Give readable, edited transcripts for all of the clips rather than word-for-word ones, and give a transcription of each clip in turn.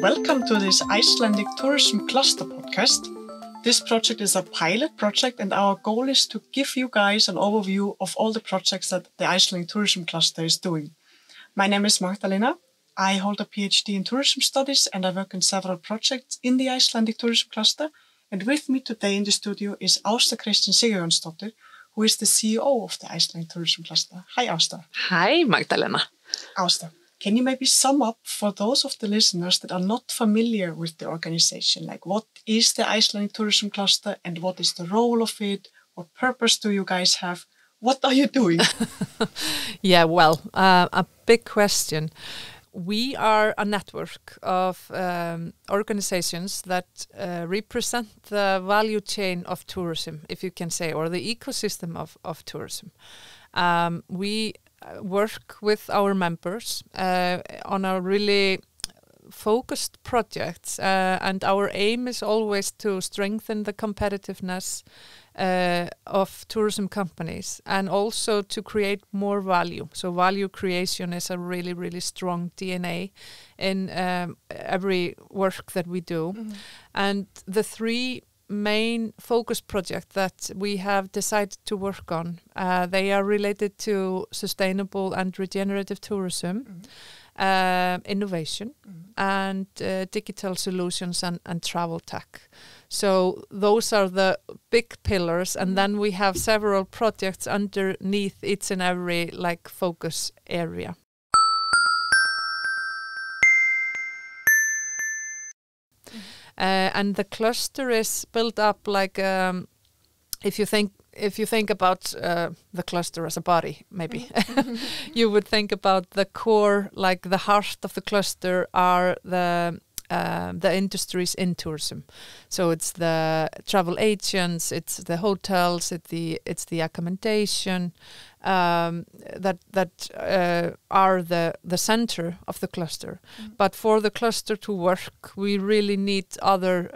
welcome to this Icelandic Tourism Cluster podcast. This project is a pilot project, and our goal is to give you guys an overview of all the projects that the Icelandic Tourism Cluster is doing. My name is Magdalina. I hold a PhD in tourism studies, and I work in several projects in the Icelandic Tourism Cluster. And with me today in the studio is Ásta Kristín Sigurjónsdóttir, who is the CEO of the Icelandic Tourism Cluster. Hi, Ásta. Hi, Magdalena. Ásta, can you maybe sum up for those of the listeners that are not familiar with the organization? Like, what is the Icelandic Tourism Cluster and what is the role of it? What purpose do you guys have? What are you doing? Yeah, well, a big question. We are a network of organizations that represent the value chain of tourism, if you can say, or the ecosystem of tourism. We work with our members on a really focused projects, and our aim is always to strengthen the competitiveness of tourism companies and also to create more value. So value creation is a really, really strong DNA in every work that we do. Mm-hmm. And the three main focus project that we have decided to work on, they are related to sustainable and regenerative tourism, innovation, and digital solutions and travel tech. So those are the big pillars, and then we have several projects underneath each and every focus area. And the cluster is built up if you think about the cluster as a body, maybe you would think about the core, like the heart of the cluster are the industries in tourism. So it's the travel agents, it's the hotels, it's the accommodation that are the center of the cluster. But for the cluster to work, we really need other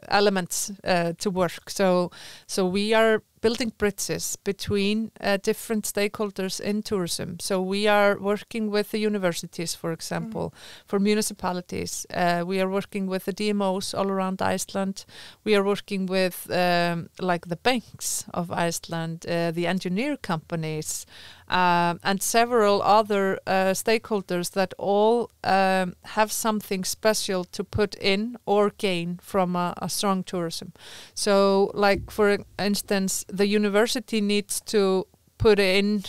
elements to work. So we are building bridges between different stakeholders in tourism. So we are working with the universities, for example, for municipalities. We are working with the DMOs all around Iceland. We are working with the banks of Iceland, the engineer companies, and several other stakeholders that all have something special to put in or gain from a strong tourism. So, for instance, the university needs to put in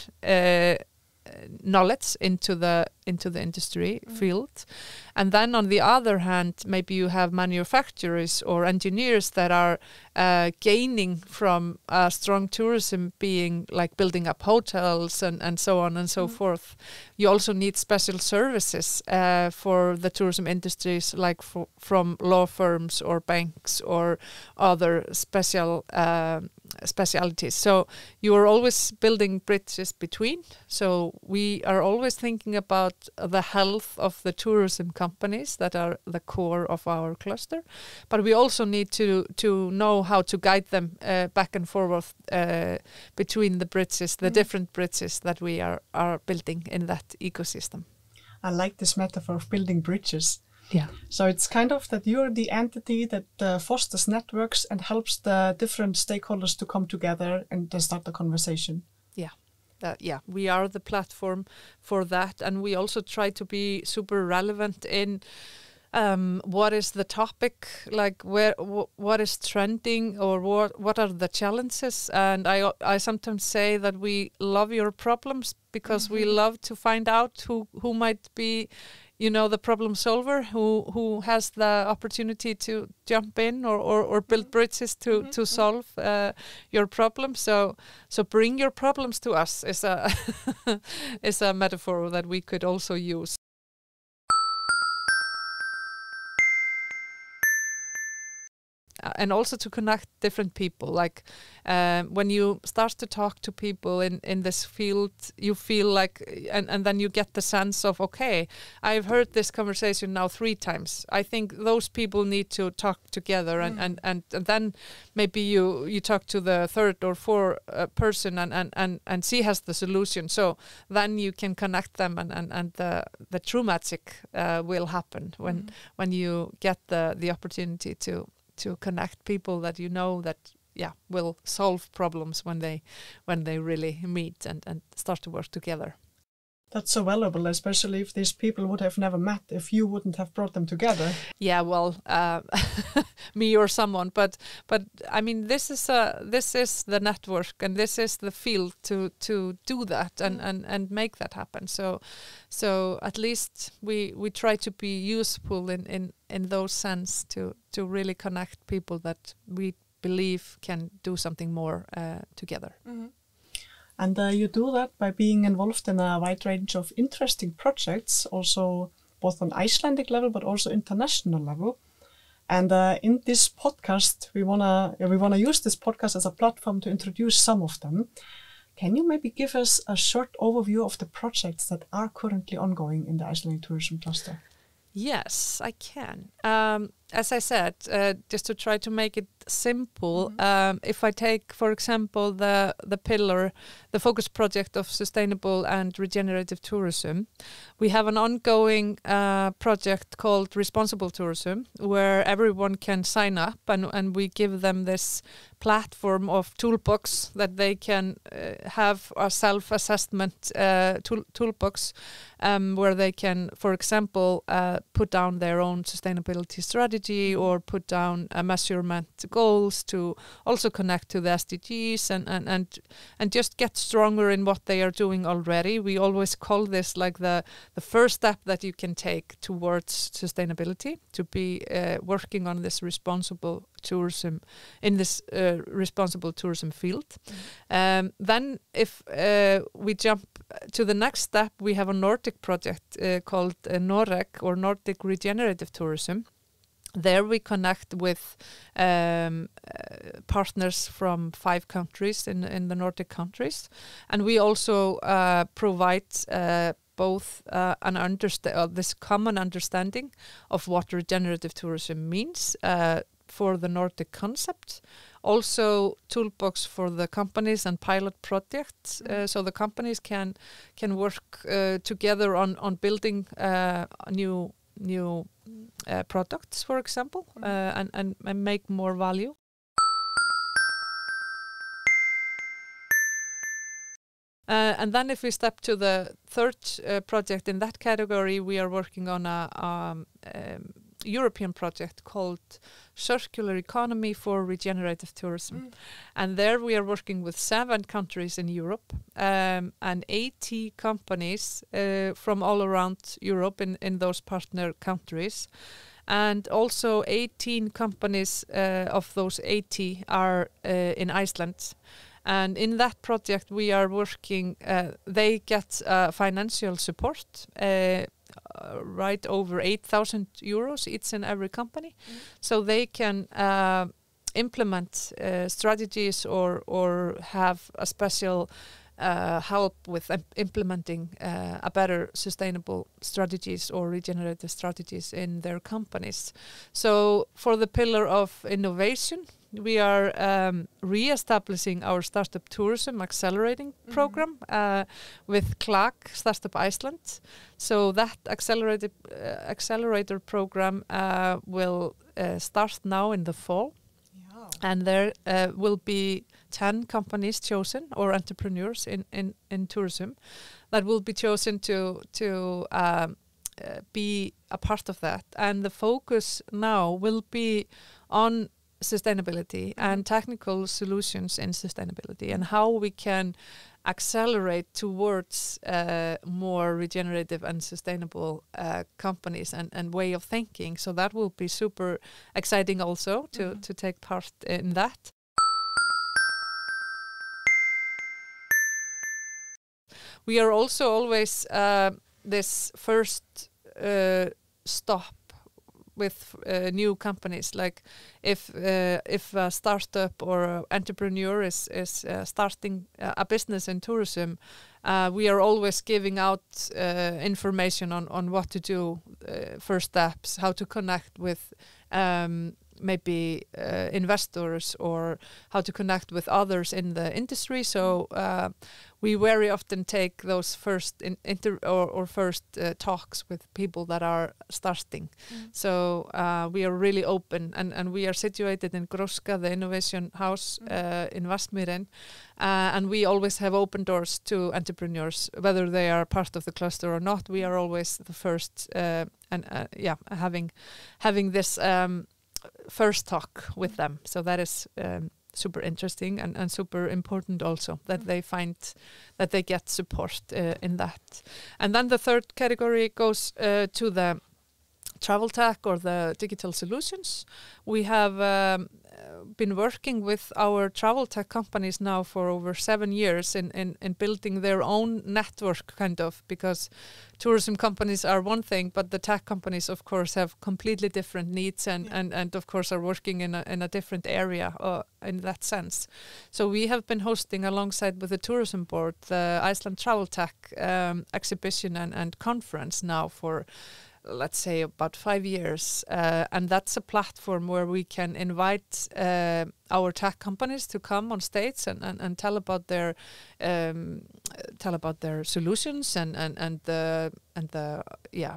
knowledge into the industry field, and then on the other hand, maybe you have manufacturers or engineers that are gaining from strong tourism, being like building up hotels and so on and so forth. You also need special services for the tourism industries, like from law firms or banks or other specialities. So you are always building bridges between. So we are always thinking about the health of the tourism companies that are the core of our cluster, but we also need to know how to guide them back and forth between the bridges, the different bridges that we are building in that ecosystem. I like this metaphor of building bridges. Yeah. So it's kind of that you're the entity that fosters networks and helps the different stakeholders to come together and start the conversation. Yeah. We are the platform for that, and we also try to be super relevant in what is the topic, what is trending, or what are the challenges. And I sometimes say that we love your problems because we love to find out who might be, the problem solver, who has the opportunity to jump in or build bridges to solve your problem. So bring your problems to us is a is a metaphor that we could also use. and also to connect different people. Like when you start to talk to people in this field, you feel like, and then you get the sense of, okay, I've heard this conversation now 3 times. I think those people need to talk together, and then maybe you talk to the third or fourth person, and she has the solution. So then you can connect them, and the true magic will happen when you get the opportunity to connect people that you know that will solve problems when they really meet and start to work together. That's so valuable, especially if these people would have never met if you wouldn't have brought them together. Yeah, well, me or someone, but I mean, this is the network, and this is the field to do that and make that happen. So at least we try to be useful in those sense to really connect people that we believe can do something more together. Mm-hmm. And you do that by being involved in a wide range of interesting projects, also both on Icelandic level but also international level. And in this podcast, we wanna use this podcast as a platform to introduce some of them. Can you maybe give us a short overview of the projects that are currently ongoing in the Icelandic Tourism Cluster? Yes, I can. As I said, just to try to make it simple, if I take, for example, the pillar, the focus project of sustainable and regenerative tourism, we have an ongoing project called Responsible Tourism, where everyone can sign up, and we give them this platform of toolbox that they can have a self-assessment toolbox, where they can, for example, put down their own sustainability strategy or put down measurement goals to also connect to the SDGs and just get stronger in what they are doing already. We always call this like the first step that you can take towards sustainability, to be working on this responsible tourism in this responsible tourism field. Then if we jump to the next step, we have a Nordic project called Nordic or Nordic Regenerative Tourism. There we connect with partners from 5 countries in the Nordic countries, and we also provide both this common understanding of what regenerative tourism means for the Nordic concept, also toolbox for the companies and pilot projects, so the companies can work together on building new products, for example, and make more value. And then if we step to the third project in that category, we are working on a European project called Circular Economy for Regenerative Tourism. And there we are working with 7 countries in Europe and 80 companies from all around Europe in those partner countries. And also 18 companies of those 80 are in Iceland. And in that project we are working, they get financial support, right over 8,000 euros each and every company. So they can implement strategies or have a special help with implementing a better sustainable strategies or regenerative strategies in their companies. So for the pillar of innovation, we are re-establishing our Startup Tourism Accelerating Program with CLAC, Startup Iceland. So that accelerator program will start now in the fall. Yeah. And there will be 10 companies chosen, or entrepreneurs in tourism, that will be chosen to be a part of that. And the focus now will be on sustainability and technical solutions in sustainability, and how we can accelerate towards more regenerative and sustainable companies and way of thinking. So that will be super exciting also to take part in that. We are also always this first stop with new companies. Like if a startup or an entrepreneur is starting a business in tourism, we are always giving out information on what to do, first steps, how to connect with maybe investors, or how to connect with others in the industry. So we very often take those first first talks with people that are starting. So we are really open, and we are situated in Gróska, the innovation house in Vatnsmýrin, and we always have open doors to entrepreneurs, whether they are part of the cluster or not. We are always the first, having this first talk with them. So that is super interesting and super important also, that they find that they get support in that. And then the third category goes to the travel tech or the digital solutions. We have been working with our travel tech companies now for over 7 years in building their own network, kind of, because tourism companies are one thing, but the tech companies, of course, have completely different needs and of course, are working in a different area in that sense. So we have been hosting, alongside with the tourism board, the Iceland Travel Tech exhibition and conference now for, let's say, about 5 years, and that's a platform where we can invite our tech companies to come on stage and tell about their solutions and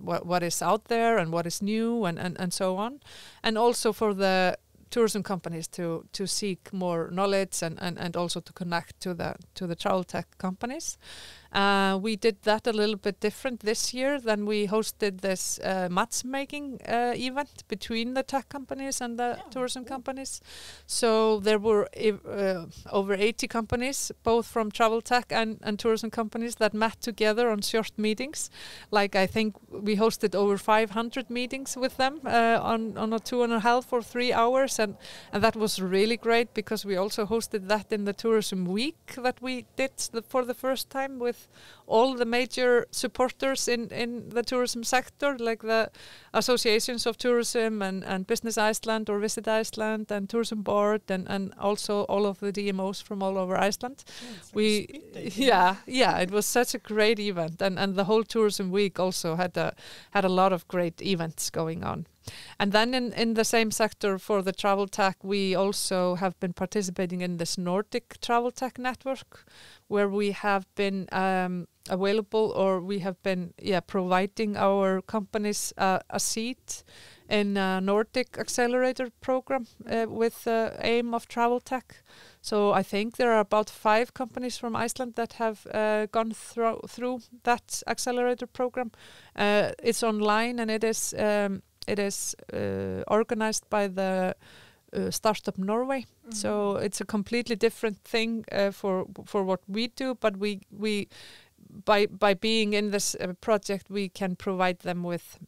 what is out there and what is new and so on, and also for the tourism companies to seek more knowledge and also to connect to the travel tech companies. We did that a little bit different this year. Then we hosted this matchmaking event between the tech companies and the tourism companies. So there were over 80 companies, both from travel tech and tourism companies, that met together on short meetings. Like, I think we hosted over 500 meetings with them on a 2.5 or 3 hours, and that was really great, because we also hosted that in the tourism week that we did for the first time with all the major supporters in the tourism sector, like the associations of tourism and Business Iceland or Visit Iceland and Tourism Board, and also all of the DMOs from all over Iceland. It was such a great event, and the whole tourism week also had a lot of great events going on. And then in the same sector for the travel tech, we also have been participating in this Nordic Travel Tech Network, where we have been available, or we have been providing our companies a seat in a Nordic Accelerator program with the aim of travel tech. So I think there are about 5 companies from Iceland that have gone through that accelerator program. It's online, and it is organized by the Startup Norway. So it's a completely different thing for what we do, but we by being in this project, we can provide them with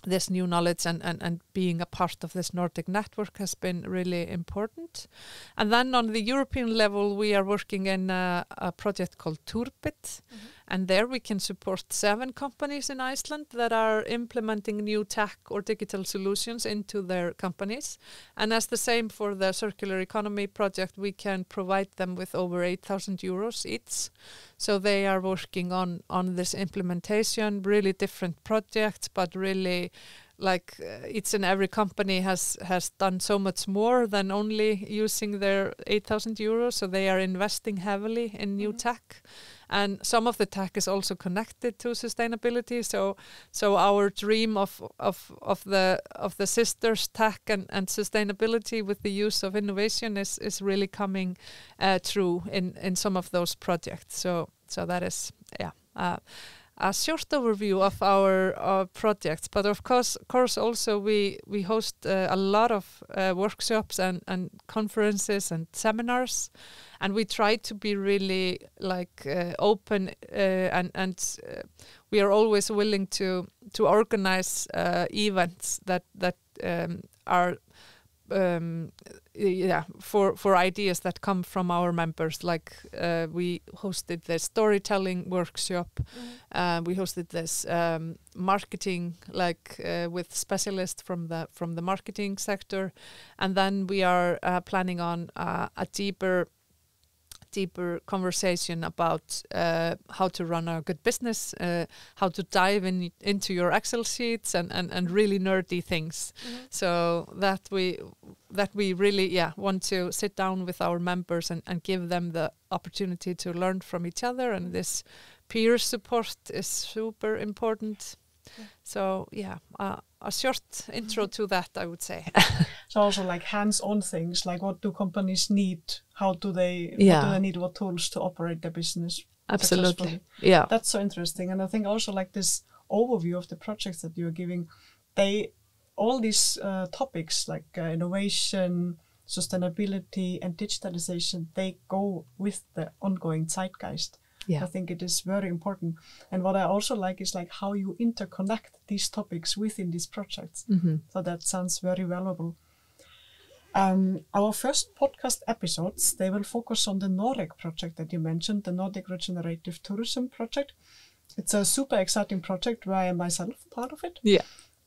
this new knowledge, and being a part of this Nordic network has been really important. And then on the European level, we are working in a project called Tourbit, and there we can support 7 companies in Iceland that are implementing new tech or digital solutions into their companies. And as the same for the circular economy project, we can provide them with over 8,000 euros each. So they are working on this implementation, really different projects, but really like each and every company has done so much more than only using their 8,000 euros. So they are investing heavily in new tech, and some of the tech is also connected to sustainability. So our dream of the sisters tech and sustainability with the use of innovation is really coming true in some of those projects. So that is a short overview of our projects, but of course also we host a lot of workshops and conferences and seminars, and we try to be really like open and we are always willing to organize events that are for ideas that come from our members. Like we hosted the storytelling workshop, we hosted this marketing, like with specialists from the marketing sector, and then we are planning on a deeper conversation about how to run a good business, how to dive into your Excel sheets and really nerdy things. So that we really want to sit down with our members and give them the opportunity to learn from each other, and this peer support is super important. So a short intro to that, I would say. So also like hands-on things, like what do companies need? How do they need what tools to operate their business? Absolutely. Yeah. That's so interesting. And I think also like this overview of the projects that you're giving, all these topics like innovation, sustainability and digitalization, they go with the ongoing zeitgeist. Yeah. I think it is very important. And what I also like is like how you interconnect these topics within these projects. So that sounds very valuable. Our first podcast episodes, they will focus on the Nordic project that you mentioned, the Nordic Regenerative Tourism project. It's a super exciting project where I am myself part of it. Yeah.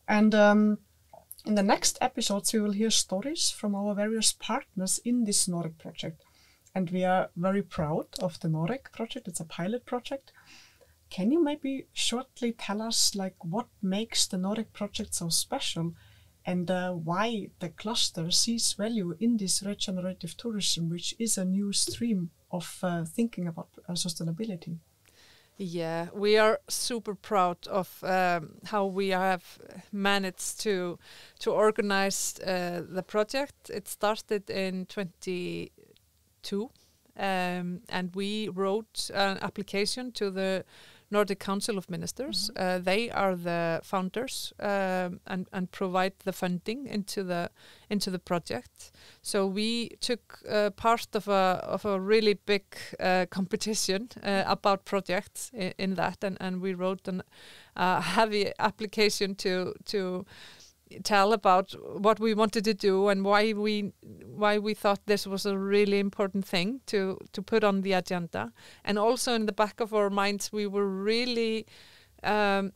And in the next episodes, we will hear stories from our various partners in this Nordic project. And we are very proud of the Nordic project. It's a pilot project. Can you maybe shortly tell us like what makes the Nordic project so special, and why the cluster sees value in this regenerative tourism, which is a new stream of thinking about sustainability? Yeah, we are super proud of how we have managed to organize the project. It started in 2022, and we wrote an application to the Nordic Council of Ministers. They are the founders and provide the funding into the project. So we took part of a really big competition about projects in that, and we wrote a heavy application to tell about what we wanted to do and why we thought this was a really important thing to put on the agenda. And also in the back of our minds, we were really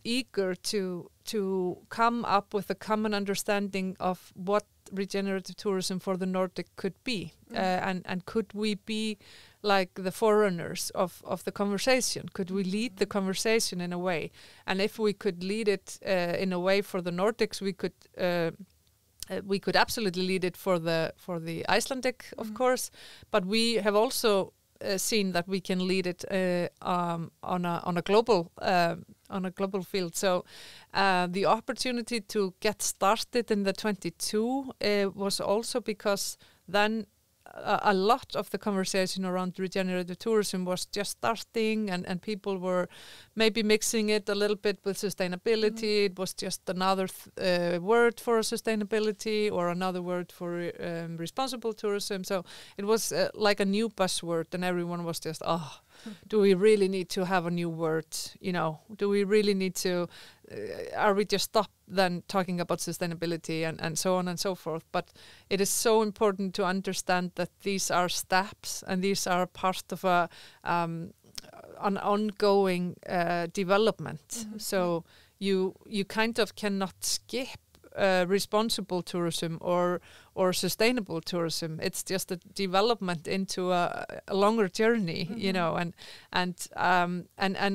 eager to come up with a common understanding of what regenerative tourism for the Nordic could be, and could we be like the forerunners of the conversation? Could we lead the conversation in a way? And if we could lead it in a way for the Nordics, we could absolutely lead it for the Icelandic, of course. But we have also seen that we can lead it on a global field. So the opportunity to get started in the 22 was also because then a lot of the conversation around regenerative tourism was just starting, and people were maybe mixing it a little bit with sustainability. It was just another word for sustainability or another word for responsible tourism. So it was like a new buzzword, and everyone was just, do we really need to have a new word? Do we really need to, are we just stop then talking about sustainability and so on and so forth? But it is so important to understand that these are steps and these are part of an ongoing development. So you kind of cannot skip responsible tourism or sustainable tourism. It's just a development into a longer journey, and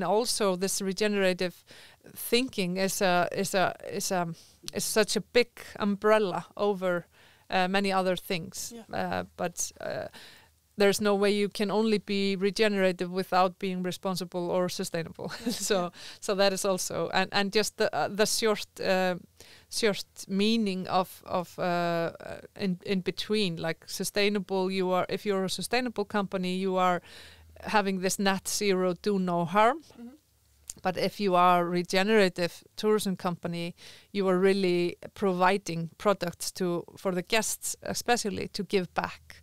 also this regenerative thinking is such a big umbrella over many other things. But there's no way you can only be regenerative without being responsible or sustainable. So that is also, and just the short meaning of in between, like sustainable. If you're a sustainable company, you are having this net zero, do no harm. But if you are a regenerative tourism company, you are really providing products for the guests, especially to give back.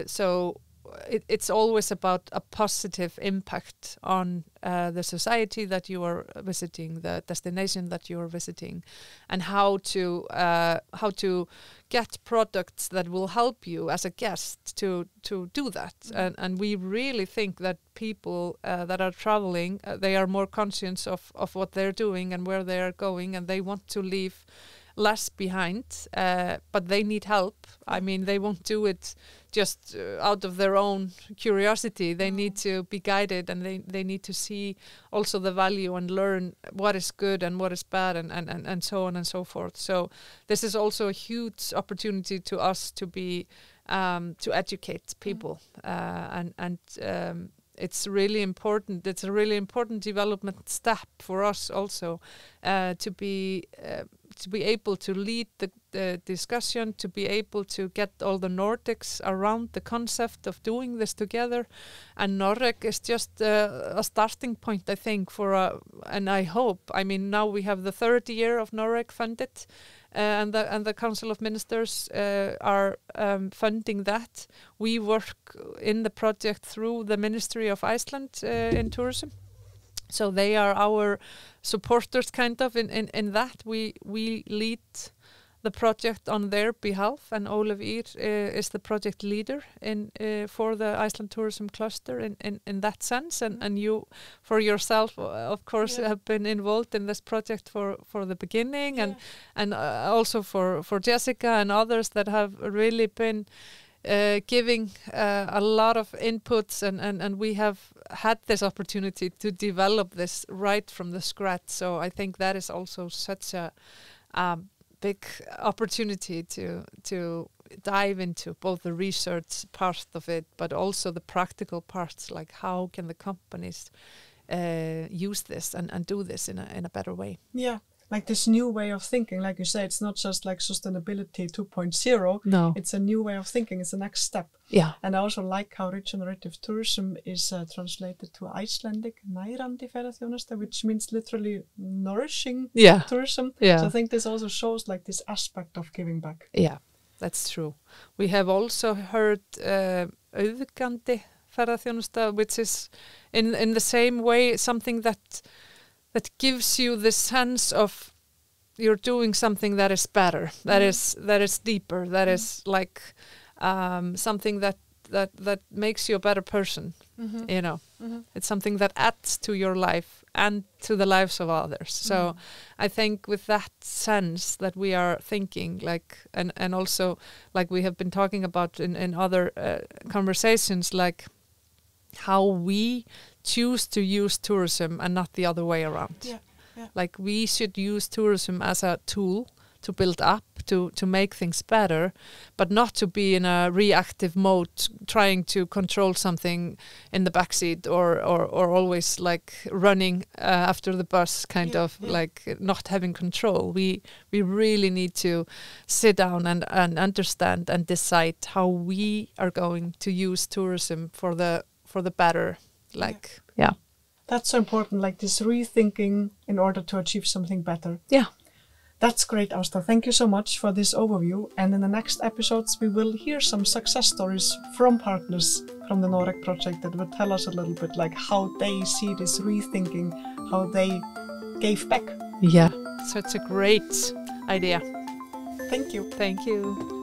So it's always about a positive impact on the society that you are visiting, the destination that you are visiting, and how to get products that will help you as a guest to do that. And we really think that people that are traveling, they are more conscious of what they're doing and where they are going, and they want to leave less behind, but they need help. I mean, they won't do it just out of their own curiosity. They need to be guided, and they need to see also the value and learn what is good and what is bad, and so on and so forth. So this is also a huge opportunity to us to be to educate people, and it's really important. It's a really important development step for us also to be able to lead the discussion, to be able to get all the Nordics around the concept of doing this together. And Nordic is just a starting point, I think, and I hope. I mean, now we have the third year of Nordic funded, and the Council of Ministers are funding that. We work in the project through the Ministry of Iceland in tourism. So they are our supporters, kind of, in that. We lead the project on their behalf, and Ólöf is the project leader for the Iceland Tourism Cluster in that sense. And you, for yourself, of course, have been involved in this project for the beginning, and also for Jessica and others that have really been giving a lot of inputs, and we have had this opportunity to develop this right from the scratch. So I think that is also such a big opportunity to dive into both the research part of it, but also the practical parts, like how can the companies use this and do this in a better way. Yeah. Like this new way of thinking, like you say, it's not just like sustainability 2.0. No. It's a new way of thinking. It's the next step. Yeah. And I also like how regenerative tourism is translated to Icelandic nærandi ferðaþjónusta, which means literally nourishing tourism. Yeah. So I think this also shows like this aspect of giving back. Yeah, that's true. We have also heard auðgandi ferðaþjónusta, which is in the same way something that gives you the sense of you're doing something that is better, that is deeper, that is like something that makes you a better person. You know, it's something that adds to your life and to the lives of others. So I think with that sense that we are thinking, like, and also like we have been talking about in other conversations, like how we choose to use tourism and not the other way around. Yeah. Like we should use tourism as a tool to build up, to make things better, but not to be in a reactive mode, trying to control something in the backseat or always like running after the bus, kind of like not having control. We really need to sit down and understand and decide how we are going to use tourism for the better. Like, yeah. That's so important, like this rethinking in order to achieve something better. Yeah. That's great, Ásta. Thank you so much for this overview. And in the next episodes, we will hear some success stories from partners from the Nordic project that will tell us a little bit like how they see this rethinking, how they gave back. Yeah, such a great idea. Thank you. Thank you.